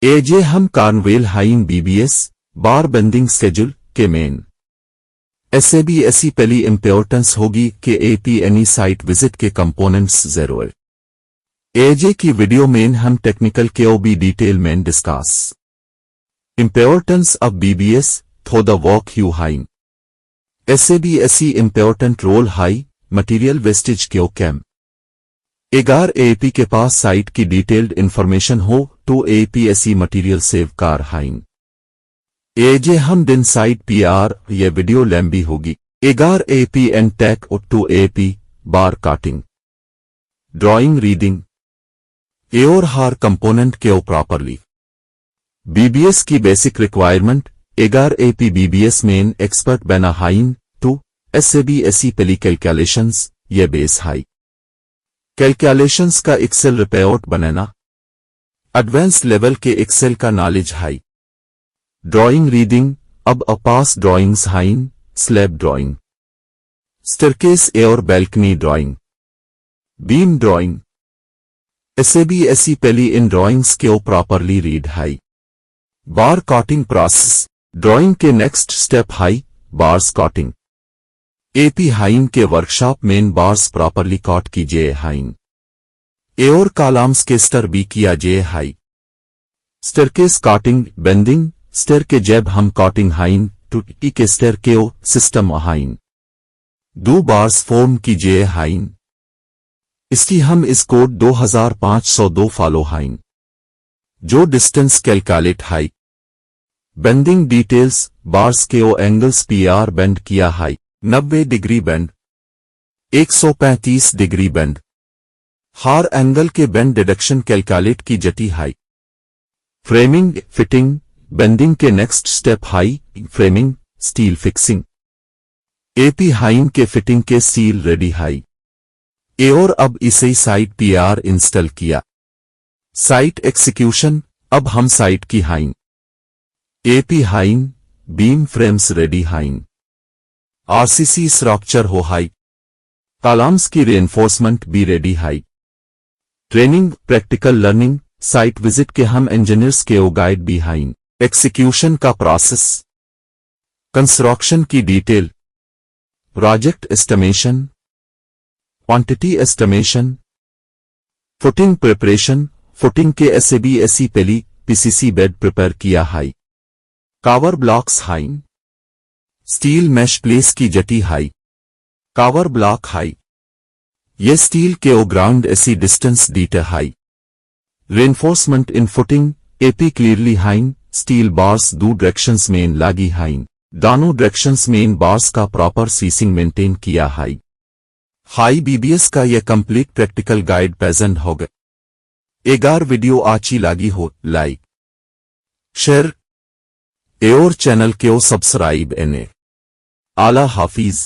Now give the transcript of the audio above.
एजे हम कार्नवेल हाइन बीबीएस बार बेंडिंग स्केड्यूल के मेन एसएबीएसई पहली इंपॉर्टेंस होगी कि एपीएनई साइट विजिट के कंपोनेंट्स जरूर एजे की वीडियो में हम टेक्निकल के ओबी डिटेल में डिस्कस इंपॉर्टेंस ऑफ बीबीएस थो द वर्क यू हाइन एसएबीएसई इंपॉर्टेंट रोल हाई मटेरियल वेस्टेज क्यों कैम अगर एपी के पास साइट की डिटेल्ड इंफॉर्मेशन हो तो एपीएसई मटेरियल सेव कार हाइन एजे हम दिन साइट पीआर ये वीडियो लंबी होगी अगर एपी एंड टेक टू एपी बार काटिंग ड्राइंग रीडिंग एओर हार कंपोनेंट के प्रॉपरली बीबीएस की बेसिक रिक्वायरमेंट अगर एपी बीबीएस मेन एक्सपर्ट बना हाइन टू एसएबीएसई पहली कैलकुलेशंस ये बेस हाई कैलकुलेशंस का एक्सेल रिपोर्ट बनाना एडवांस लेवल के एक्सेल का नॉलेज हाई ड्राइंग रीडिंग अब अपास ड्राइंग्स हाइन स्लैब ड्राइंग स्टेयरकेस और बैल्कनी ड्राइंग बीम ड्राइंग एसएबीएसई पहली इन ड्राइंग्स के प्रॉपरली रीड हाई बार कॉटिंग प्रोसेस ड्राइंग के नेक्स्ट स्टेप हाई बार्स कॉटिंग एपी हाइन के वर्कशॉप मेन बार्स प्रॉपरली कॉट कीजिए हाइन एओर कॉलम्स के स्टर भी किया जे हाई स्टेयरकेस कॉटिंग बेंडिंग स्टेयर के जब हम कॉटिंग हाइन टू टी के स्टेयर के ओ सिस्टम हाइन दो बार्स फॉर्म कीजिए हाइन इसकी हम इस कोड 2502 फॉलो हाइन जो डिस्टेंस कैलकुलेट हाई बेंडिंग डिटेल्स बार्स के ओ एंगल्स पीआर बेंड किया हाई 90 डिग्री बेंड 135 डिग्री बेंड हार एंगल के बेंड डिडक्शन कैलकुलेट की जटी हाई फ्रेमिंग फिटिंग बेंडिंग के नेक्स्ट स्टेप हाई फ्रेमिंग स्टील फिक्सिंग एपी हाइन के फिटिंग के सील रेडी हाई और अब इसे साइट पीआर इंस्टॉल किया साइट एक्सिक्यूशन अब हम साइट की हाइन एपी हाइन beam frames ready हाइन RCC structure हो हाई कॉलम्स की रेनफोर्समेंट भी रेडी हाई training practical learning site visit के हम इंजीनियर्स के ओ गाइड भी हाइन एक्सिक्यूशन का प्रोसेस कंस्ट्रक्शन की detail project estimation quantity estimation footing preparation footing के एसएबीएसई पहली पीसीसी बेड प्रिपेयर किया हाई कावर ब्लॉक्स हाइन स्टील मैश प्लेस की जटी हाई कावर ब्लॉक हाई ये स्टील के ओ ग्राउंड एसी डिस्टेंस डीटर हाई रेनफोर्समेंट इन फुटिंग एपी क्लियरली हाइन स्टील बार्स दो डायरेक्शंस में लागी हाइन दोनों डायरेक्शंस में बार्स का प्रॉपर सीसिंग मेंटेन किया हाई हाई बीबीएस का यह कंप्लीट प्रैक्टिकल गाइड प्रेजेंट हो गए अगर वीडियो अच्छी लगी हो लाइक शेयर और चैनल के ओ सब्सक्राइब एने आला हाफिज।